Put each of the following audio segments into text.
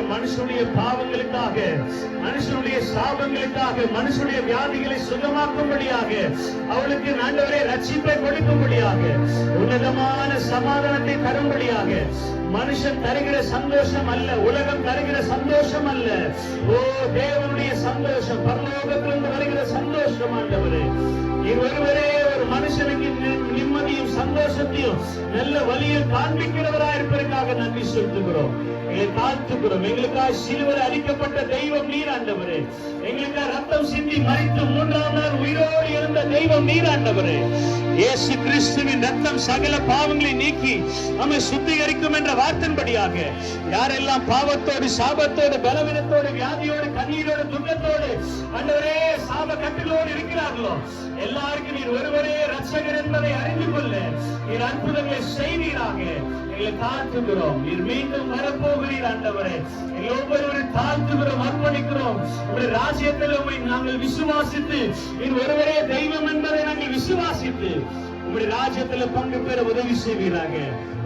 மனுஷனுடைய பாவங்கள் பாவங்களுக்காக, மனுஷனுடைய சாபங்களுக்காக, மனுஷனுடைய வியாதிகளை சுகமாக்கும்படியாக, அவளுக்கு ஆண்டவரே ரட்சிப்பை கொடுக்கும்படியாக, உன்னதமான சமாதானத்தை தரும்படியாக, மனுஷன் தருகிற சந்தோஷம் அல்ல, உலகம் தருகிற சந்தோஷம் அல்ல, ஓ தேவனுடைய சந்தோஷம், பரலோகத்திலிருந்து வருகிற சந்தோஷம் ஆண்டவரே. ஒருவரே ஒரு மனுஷனுக்கு நிம்மதியும் சந்தோஷத்தையும் நல்ல வழியில் காண்பிக்கிறவராயிருப்பதற்காக நன்றி செலுத்துகிறோம். எங்களை தாழ்த்துகிறோம். எங்களுக்காக சிலுவையில் அளிக்கப்பட்ட தெய்வம் நீர் ஆண்டவரே. எங்களுக்காக ரத்தம் சிந்தி மரித்து 3ஆம் நாள் உயிரோடு இருந்த தெய்வம் நீர் ஆண்டவரே. இயேசு கிறிஸ்துவின் ரத்தம் சகல பாவங்களை நீக்கி நம்மை சுத்திகரிக்கும் என்ற வார்த்தையின்படியாக யாரெல்லாம் பாவத்தோடு, சாபத்தோடு, பலவீனத்தோடு, வியாதியோடு, கண்ணீரோடு, துன்பத்தோடு ஆண்டவரே சாப கட்டிலோடு இருக்கிறார்களோ எல்லாருக்கும் நீர் ஒருவரே ரட்சகர் என்பதை அறிந்து கொள்ள நீர் அற்புதங்களை செய்வீராக. எங்களை தாழ்த்துகிறோம். நீர் மீண்டும் வரப்போகிறீர் ஆண்டவரே. எங்களை ஒவ்வொருவரும் தாழ்த்துகிறோம், அர்ப்பணிக்கிறோம். உங்களுடைய ராஜ்யத்தில் உம்மை நாங்கள் விசுவாசித்து நீர் ஒருவரே தெய்வம் என்பதை நாங்கள் விசுவாசித்து உங்களுடைய ராஜ்யத்தில் பங்கு பெற உதவி செய்வீராக.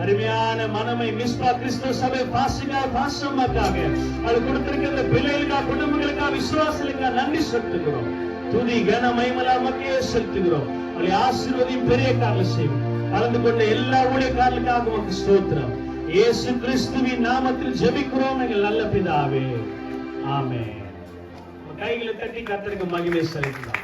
அருமையான மனமை மிஸ்பா கிறிஸ்துவ சபை பாசமாக்காக அது கொடுத்திருக்கிற பிள்ளைகளுக்காக, குடும்பங்களுக்காக, விசுவாசங்களுக்காக நன்றி செலுத்துகிறோம். துதி கன மகிமை மக்களே செலுத்துகிறோம். அவளை ஆசீர்வதியும் பெரிய காரியம் செய்வோம். கலந்து கொண்ட எல்லா ஊழியக்காரர்களுக்காக உமக்கு ஸ்தோத்திரம். இயேசு கிறிஸ்துவின் நாமத்தில் ஜெபிக்கிறோம் எங்கள் நல்ல பிதாவே, ஆமென். கைகளை தட்டி கர்த்தருக்கு மகிமை செலுத்தலாம்.